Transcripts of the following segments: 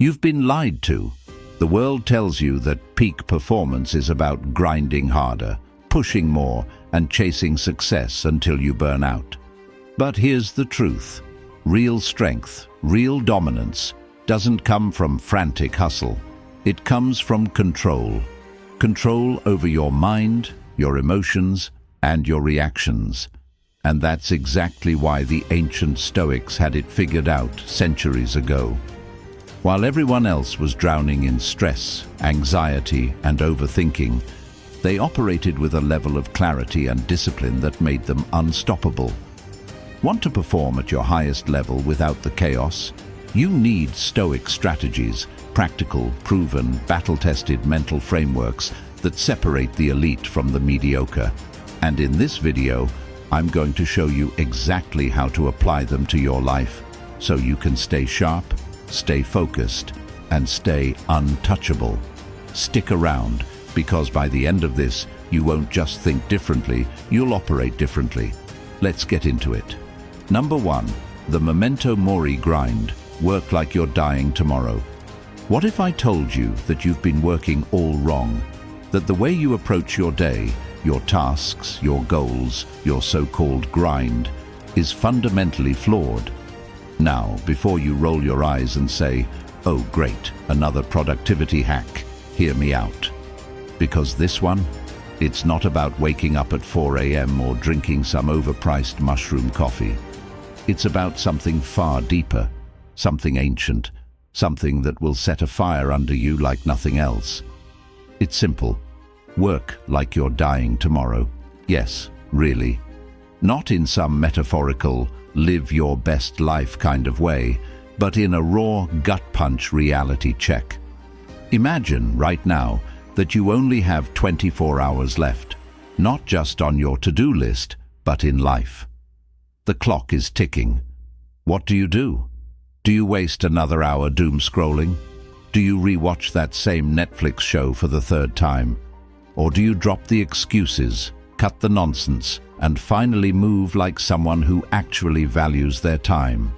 You've been lied to. The world tells you that peak performance is about grinding harder, pushing more, and chasing success until you burn out. But here's the truth. Real strength, real dominance, doesn't come from frantic hustle. It comes from control. Control over your mind, your emotions, and your reactions. And that's exactly why the ancient Stoics had it figured out centuries ago. While everyone else was drowning in stress, anxiety, and overthinking, they operated with a level of clarity and discipline that made them unstoppable. Want to perform at your highest level without the chaos? You need Stoic strategies, practical, proven, battle-tested mental frameworks that separate the elite from the mediocre. And in this video, I'm going to show you exactly how to apply them to your life so you can stay sharp, stay focused, and stay untouchable. Stick around, because by the end of this, you won't just think differently, you'll operate differently. Let's get into it. Number 1, the memento mori grind. Work like you're dying tomorrow. What if I told you that you've been working all wrong? That the way you approach your day, your tasks, your goals, your so-called grind, is fundamentally flawed? Now, before you roll your eyes and say, "Oh great, another productivity hack," hear me out. Because this one, it's not about waking up at 4 a.m. or drinking some overpriced mushroom coffee. It's about something far deeper, something ancient, something that will set a fire under you like nothing else. It's simple. Work like you're dying tomorrow. Yes, really. Not in some metaphorical, live your best life kind of way, but in a raw, gut-punch reality check. Imagine right now that you only have 24 hours left, not just on your to-do list, but in life. The clock is ticking. What do? Do you waste another hour doom scrolling? Do you rewatch that same Netflix show for the third time? Or do you drop the excuses, cut the nonsense, and finally move like someone who actually values their time?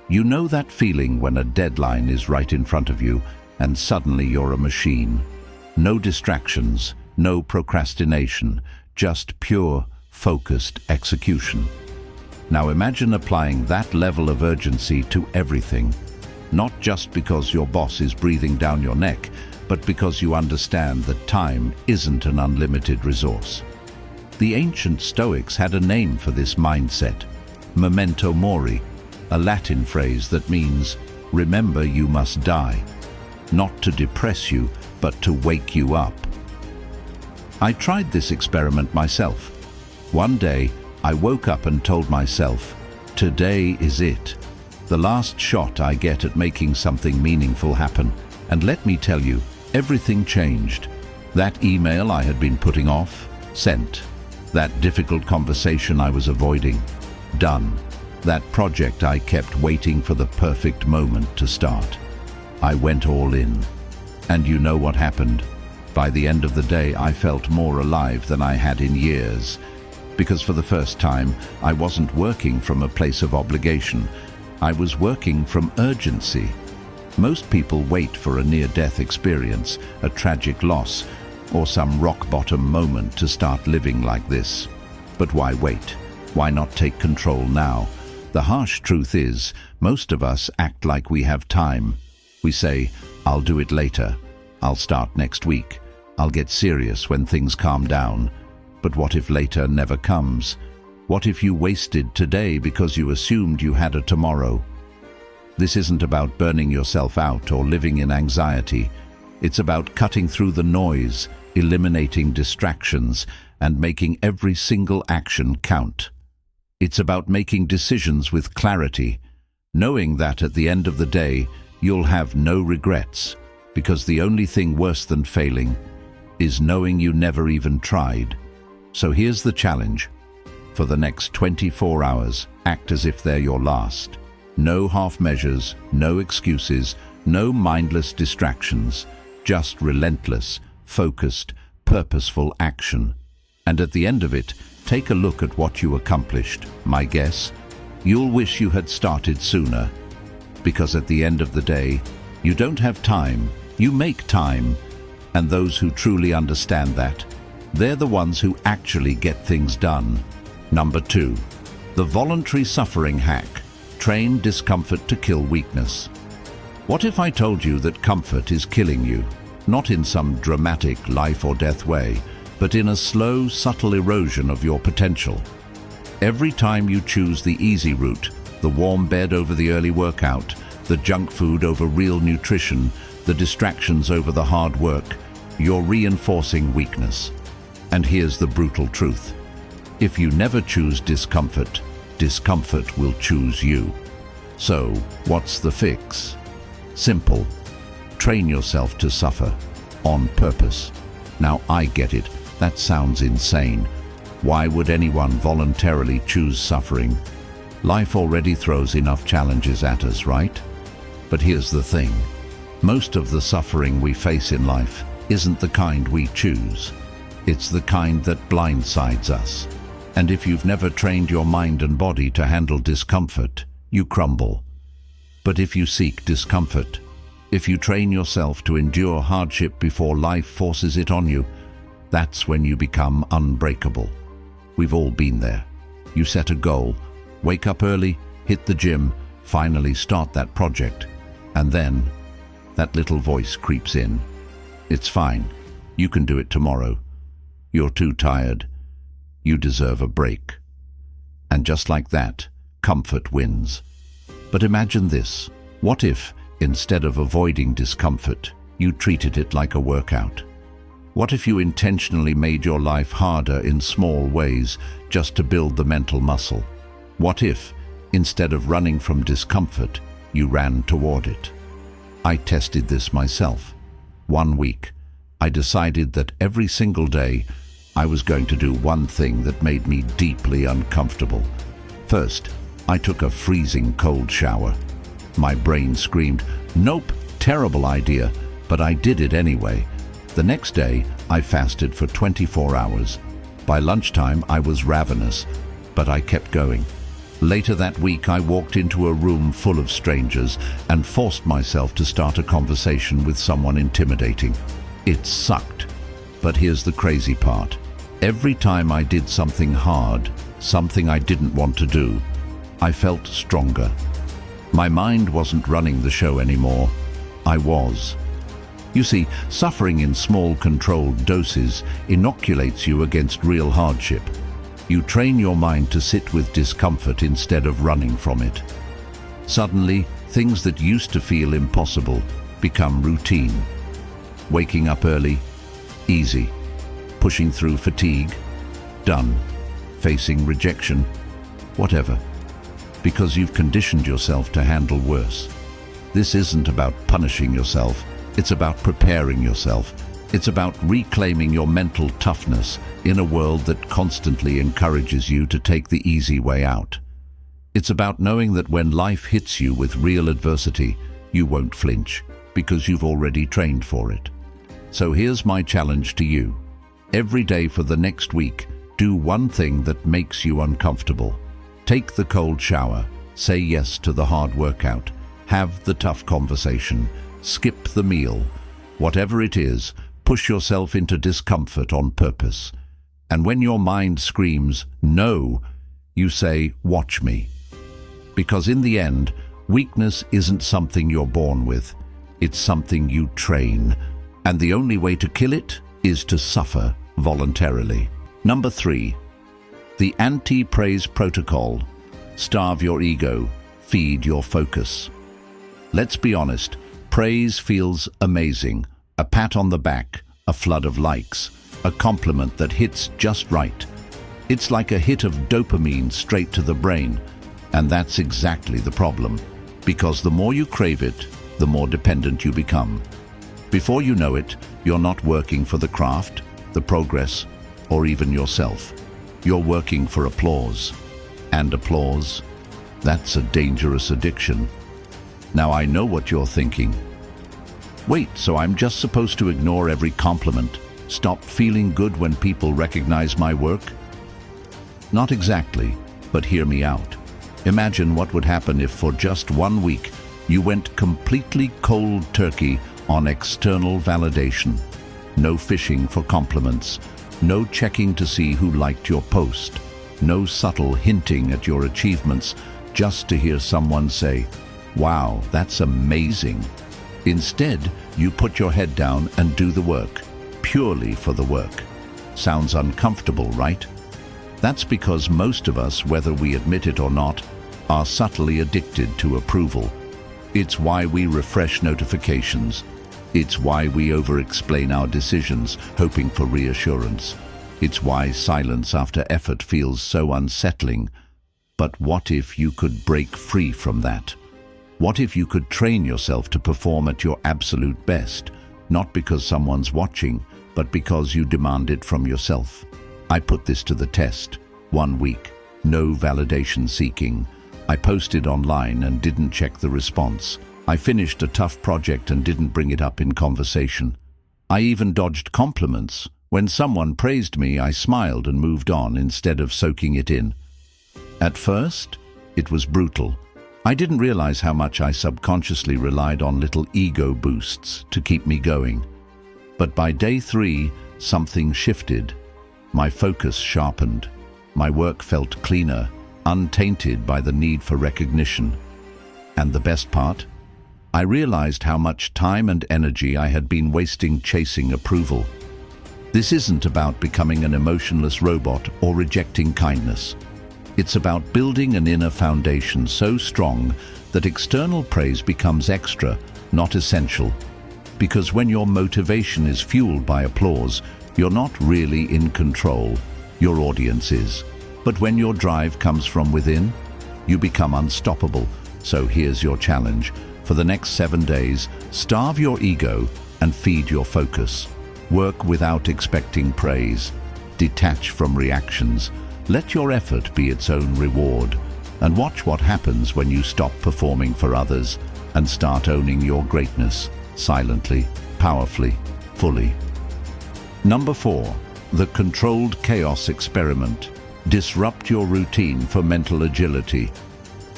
You know that feeling when a deadline is right in front of you and suddenly you're a machine. No distractions, no procrastination, just pure, focused execution. Now imagine applying that level of urgency to everything, not just because your boss is breathing down your neck, but because you understand that time isn't an unlimited resource. The ancient Stoics had a name for this mindset, memento mori, a Latin phrase that means, remember you must die, not to depress you, but to wake you up. I tried this experiment myself. One day, I woke up and told myself, today is it. The last shot I get at making something meaningful happen. And let me tell you, everything changed. That email I had been putting off, sent. That difficult conversation I was avoiding, done. That project I kept waiting for the perfect moment to start. I went all in. And you know what happened? By the end of the day, I felt more alive than I had in years. Because for the first time, I wasn't working from a place of obligation. I was working from urgency. Most people wait for a near-death experience, a tragic loss, or some rock-bottom moment to start living like this. But why wait? Why not take control now? The harsh truth is, most of us act like we have time. We say, I'll do it later. I'll start next week. I'll get serious when things calm down. But what if later never comes? What if you wasted today because you assumed you had a tomorrow? This isn't about burning yourself out or living in anxiety. It's about cutting through the noise, eliminating distractions, and making every single action count. It's about making decisions with clarity, knowing that at the end of the day, you'll have no regrets, because the only thing worse than failing is knowing you never even tried. So here's the challenge. For the next 24 hours, act as if they're your last. No half measures, no excuses, no mindless distractions, just relentless, focused, purposeful action. And at the end of it, take a look at what you accomplished. My guess, you'll wish you had started sooner. Because at the end of the day, You don't have time, you make time. And those who truly understand that, they're the ones who actually get things done. Number 2. The voluntary suffering hack. Train discomfort to kill weakness. What if I told you that comfort is killing you? Not in some dramatic life or death way, but in a slow, subtle erosion of your potential. Every time you choose the easy route, the warm bed over the early workout, the junk food over real nutrition, the distractions over the hard work, you're reinforcing weakness. And here's the brutal truth. If you never choose discomfort, discomfort will choose you. So, what's the fix? Simple. Train yourself to suffer. On purpose. Now I get it. That sounds insane. Why would anyone voluntarily choose suffering? Life already throws enough challenges at us, right? But here's the thing. Most of the suffering we face in life isn't the kind we choose. It's the kind that blindsides us. And if you've never trained your mind and body to handle discomfort, you crumble. But if you seek discomfort, if you train yourself to endure hardship before life forces it on you, that's when you become unbreakable. We've all been there. You set a goal, wake up early, hit the gym, finally start that project, and then that little voice creeps in. It's fine. You can do it tomorrow. You're too tired. You deserve a break. And just like that, comfort wins. But imagine this. What if, instead of avoiding discomfort, you treated it like a workout? What if you intentionally made your life harder in small ways just to build the mental muscle? What if, instead of running from discomfort, you ran toward it? I tested this myself. 1 week, I decided that every single day I was going to do one thing that made me deeply uncomfortable. First, I took a freezing cold shower. My brain screamed, "Nope, terrible idea," but I did it anyway. The next day, I fasted for 24 hours. By lunchtime, I was ravenous, but I kept going. Later that week, I walked into a room full of strangers and forced myself to start a conversation with someone intimidating. It sucked. But here's the crazy part. Every time I did something hard, something I didn't want to do, I felt stronger. My mind wasn't running the show anymore. I was. You see, suffering in small, controlled doses inoculates you against real hardship. You train your mind to sit with discomfort instead of running from it. Suddenly, things that used to feel impossible become routine. Waking up early, easy. Pushing through fatigue, done. Facing rejection, whatever. Because you've conditioned yourself to handle worse. This isn't about punishing yourself. It's about preparing yourself. It's about reclaiming your mental toughness in a world that constantly encourages you to take the easy way out. It's about knowing that when life hits you with real adversity, you won't flinch, because you've already trained for it. So here's my challenge to you. Every day for the next week, do one thing that makes you uncomfortable. Take the cold shower, say yes to the hard workout, have the tough conversation, skip the meal. Whatever it is, push yourself into discomfort on purpose. And when your mind screams, "No," you say, "Watch me." Because in the end, weakness isn't something you're born with. It's something you train. And the only way to kill it is to suffer voluntarily. Number 3. The anti-praise protocol. Starve your ego, feed your focus. Let's be honest, praise feels amazing. A pat on the back, a flood of likes, a compliment that hits just right. It's like a hit of dopamine straight to the brain. And that's exactly the problem. Because the more you crave it, the more dependent you become. Before you know it, you're not working for the craft, the progress, or even yourself. You're working for applause. And applause, that's a dangerous addiction. Now I know what you're thinking. Wait, so I'm just supposed to ignore every compliment, stop feeling good when people recognize my work? Not exactly, but hear me out. Imagine what would happen if for just 1 week You went completely cold turkey on external validation. No fishing for compliments. No checking to see who liked your post. No subtle hinting at your achievements, just to hear someone say, "Wow, that's amazing." Instead, you put your head down and do the work, purely for the work. Sounds uncomfortable, right? That's because most of us, whether we admit it or not, are subtly addicted to approval. It's why we refresh notifications. It's why we over-explain our decisions, hoping for reassurance. It's why silence after effort feels so unsettling. But what if you could break free from that? What if you could train yourself to perform at your absolute best, not because someone's watching, but because you demand it from yourself? I put this to the test. 1 week, no validation seeking. I posted online and didn't check the response. I finished a tough project and didn't bring it up in conversation. I even dodged compliments. When someone praised me, I smiled and moved on instead of soaking it in. At first, it was brutal. I didn't realize how much I subconsciously relied on little ego boosts to keep me going. But by day 3, something shifted. My focus sharpened. My work felt cleaner, untainted by the need for recognition. And the best part? I realized how much time and energy I had been wasting chasing approval. This isn't about becoming an emotionless robot or rejecting kindness. It's about building an inner foundation so strong that external praise becomes extra, not essential. Because when your motivation is fueled by applause, you're not really in control. Your audience is. But when your drive comes from within, you become unstoppable. So here's your challenge. For the next 7 days, starve your ego and feed your focus. Work without expecting praise. Detach from reactions. Let your effort be its own reward. And watch what happens when you stop performing for others and start owning your greatness, silently, powerfully, fully. Number 4, the controlled chaos experiment. Disrupt your routine for mental agility.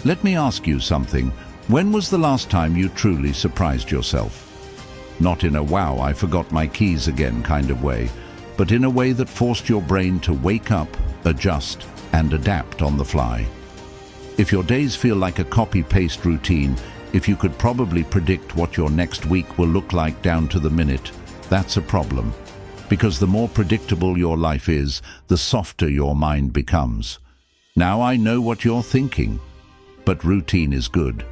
Let me ask you something. When was the last time you truly surprised yourself? Not in a "wow, I forgot my keys again" kind of way, but in a way that forced your brain to wake up, adjust, and adapt on the fly. If your days feel like a copy-paste routine, if you could probably predict what your next week will look like down to the minute, that's a problem. Because the more predictable your life is, the softer your mind becomes. Now I know what you're thinking, but routine is good.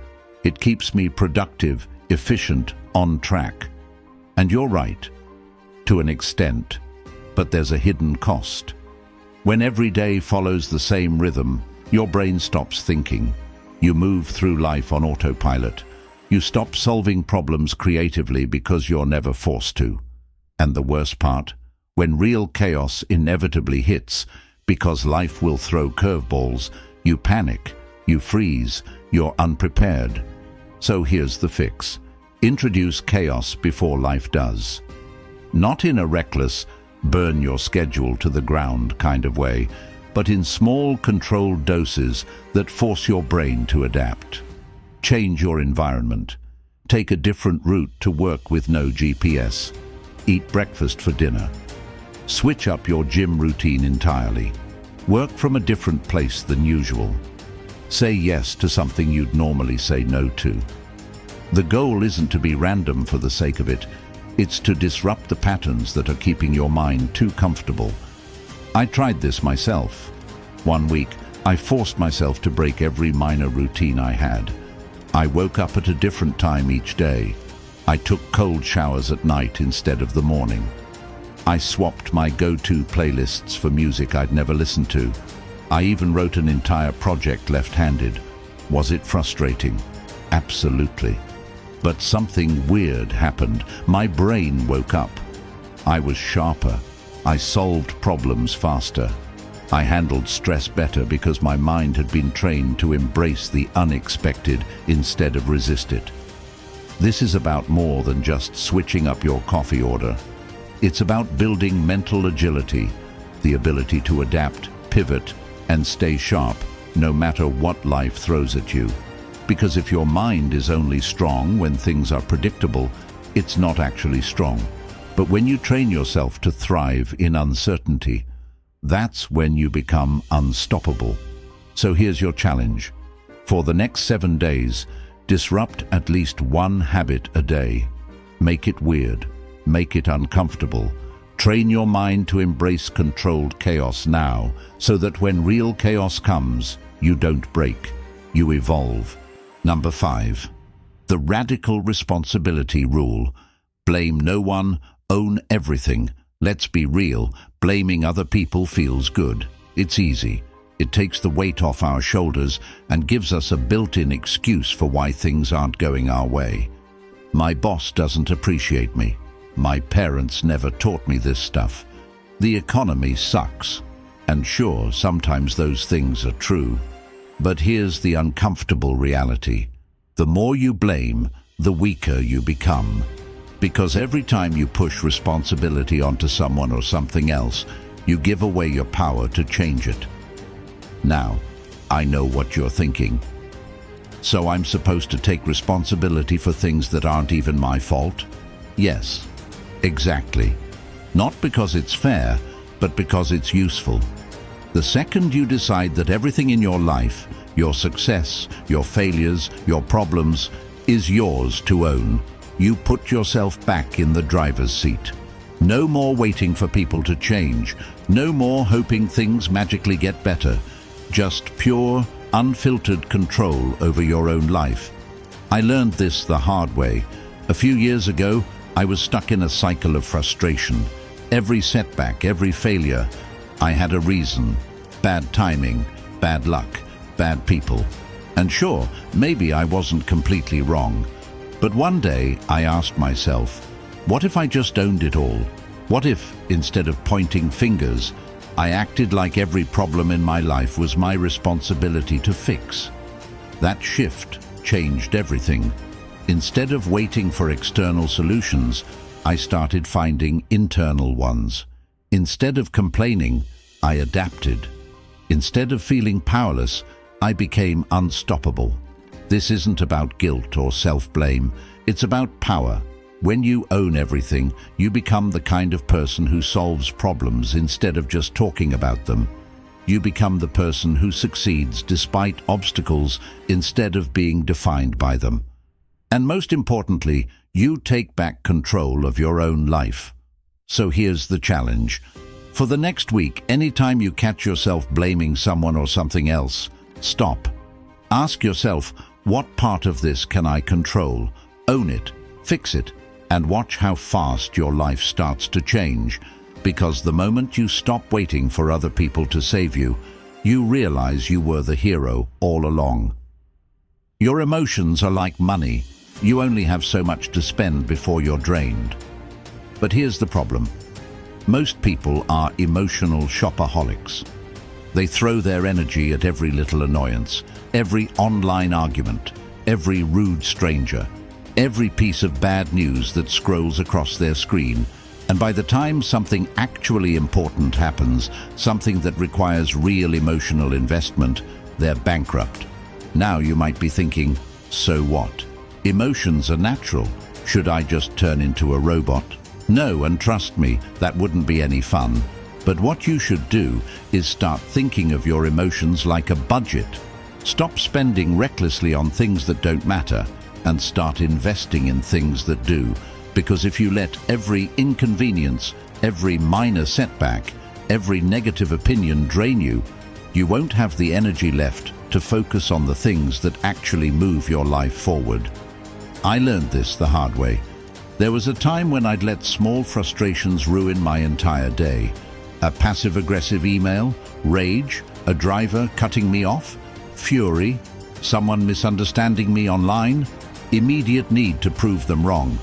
It keeps me productive, efficient, on track. And you're right, to an extent, but there's a hidden cost. When every day follows the same rhythm, your brain stops thinking. You move through life on autopilot. You stop solving problems creatively because you're never forced to. And the worst part, when real chaos inevitably hits, because life will throw curveballs, you panic, you freeze, you're unprepared. So here's the fix. Introduce chaos before life does. Not in a reckless, burn your schedule to the ground kind of way, but in small, controlled doses that force your brain to adapt. Change your environment. Take a different route to work with no GPS. Eat breakfast for dinner. Switch up your gym routine entirely. Work from a different place than usual. Say yes to something you'd normally say no to. The goal isn't to be random for the sake of it. It's to disrupt the patterns that are keeping your mind too comfortable. I tried this myself. 1 week, I forced myself to break every minor routine I had. I woke up at a different time each day. I took cold showers at night instead of the morning. I swapped my go-to playlists for music I'd never listened to. I even wrote an entire project left-handed. Was it frustrating? Absolutely. But something weird happened. My brain woke up. I was sharper. I solved problems faster. I handled stress better because my mind had been trained to embrace the unexpected instead of resist it. This is about more than just switching up your coffee order. It's about building mental agility, the ability to adapt, pivot, and stay sharp no matter what life throws at you. Because if your mind is only strong when things are predictable, it's not actually strong. But when you train yourself to thrive in uncertainty, that's when you become unstoppable. So here's your challenge. For the next 7 days, disrupt at least one habit a day. Make it weird. Make it uncomfortable. Train your mind to embrace controlled chaos now, so that when real chaos comes, you don't break, you evolve. Number 5. The radical responsibility rule. Blame no one, own everything. Let's be real, blaming other people feels good. It's easy. It takes the weight off our shoulders and gives us a built-in excuse for why things aren't going our way. My boss doesn't appreciate me. My parents never taught me this stuff. The economy sucks. And sure, sometimes those things are true. But here's the uncomfortable reality. The more you blame, the weaker you become. Because every time you push responsibility onto someone or something else, you give away your power to change it. Now, I know what you're thinking. So I'm supposed to take responsibility for things that aren't even my fault? Yes, exactly. Not because it's fair, but because it's useful. The second you decide that everything in your life, your success, your failures, your problems, is yours to own, you put yourself back in the driver's seat. No more waiting for people to change. No more hoping things magically get better. Just pure, unfiltered control over your own life. I learned this the hard way. A few years ago, I was stuck in a cycle of frustration. Every setback, every failure, I had a reason. Bad timing, bad luck, bad people. And sure, maybe I wasn't completely wrong. But one day, I asked myself, what if I just owned it all? What if, instead of pointing fingers, I acted like every problem in my life was my responsibility to fix? That shift changed everything. Instead of waiting for external solutions, I started finding internal ones. Instead of complaining, I adapted. Instead of feeling powerless, I became unstoppable. This isn't about guilt or self-blame. It's about power. When you own everything, you become the kind of person who solves problems instead of just talking about them. You become the person who succeeds despite obstacles instead of being defined by them. And most importantly, you take back control of your own life. So here's the challenge. For the next week, anytime you catch yourself blaming someone or something else, stop. Ask yourself, what part of this can I control? Own it, fix it, and watch how fast your life starts to change. Because the moment you stop waiting for other people to save you, you realize you were the hero all along. Your emotions are like money. You only have so much to spend before you're drained. But here's the problem. Most people are emotional shopaholics. They throw their energy at every little annoyance, every online argument, every rude stranger, every piece of bad news that scrolls across their screen. And by the time something actually important happens, something that requires real emotional investment, they're bankrupt. Now you might be thinking, so what? Emotions are natural. Should I just turn into a robot? No, and trust me, that wouldn't be any fun. But what you should do is start thinking of your emotions like a budget. Stop spending recklessly on things that don't matter and start investing in things that do. Because if you let every inconvenience, every minor setback, every negative opinion drain you, you won't have the energy left to focus on the things that actually move your life forward. I learned this the hard way. There was a time when I'd let small frustrations ruin my entire day. A passive-aggressive email, rage, a driver cutting me off, fury, someone misunderstanding me online, immediate need to prove them wrong.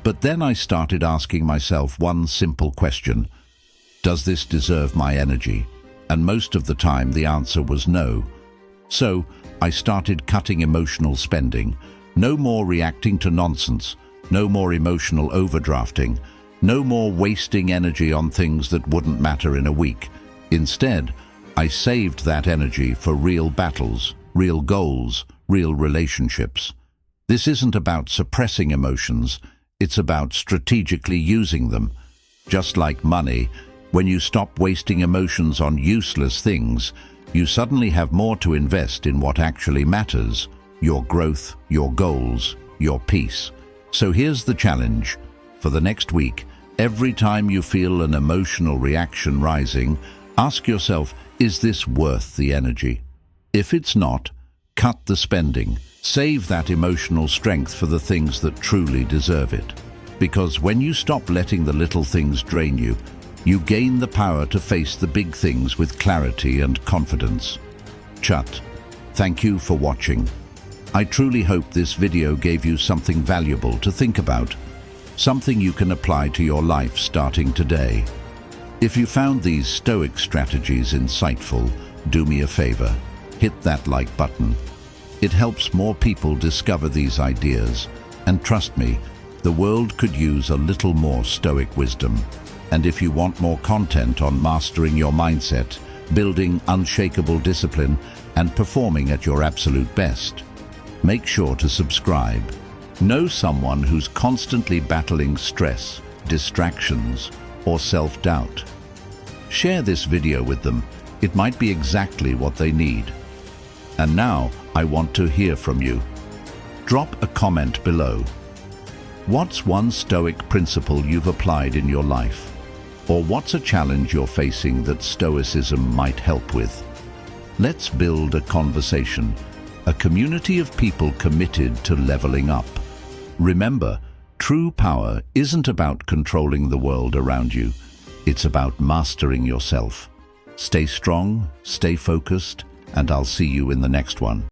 But then I started asking myself one simple question. Does this deserve my energy? And most of the time the answer was no. So I started cutting emotional spending. No more reacting to nonsense. No more emotional overdrafting. No more wasting energy on things that wouldn't matter in a week. Instead, I saved that energy for real battles, real goals, real relationships. This isn't about suppressing emotions, it's about strategically using them. Just like money, when you stop wasting emotions on useless things, you suddenly have more to invest in what actually matters: your growth, your goals, your peace. So here's the challenge. For the next week, every time you feel an emotional reaction rising, ask yourself, is this worth the energy? If it's not, cut the spending. Save that emotional strength for the things that truly deserve it. Because when you stop letting the little things drain you, you gain the power to face the big things with clarity and confidence. Chut. Thank you for watching. I truly hope this video gave you something valuable to think about, something you can apply to your life starting today. If you found these Stoic strategies insightful, do me a favor, hit that like button. It helps more people discover these ideas, and trust me, the world could use a little more Stoic wisdom. And if you want more content on mastering your mindset, building unshakable discipline, and performing at your absolute best, make sure to subscribe. Know someone who's constantly battling stress, distractions, or self-doubt. Share this video with them. It might be exactly what they need. And now, I want to hear from you. Drop a comment below. What's one Stoic principle you've applied in your life? Or what's a challenge you're facing that Stoicism might help with? Let's build a conversation, a community of people committed to leveling up. Remember, true power isn't about controlling the world around you. It's about mastering yourself. Stay strong, stay focused, and I'll see you in the next one.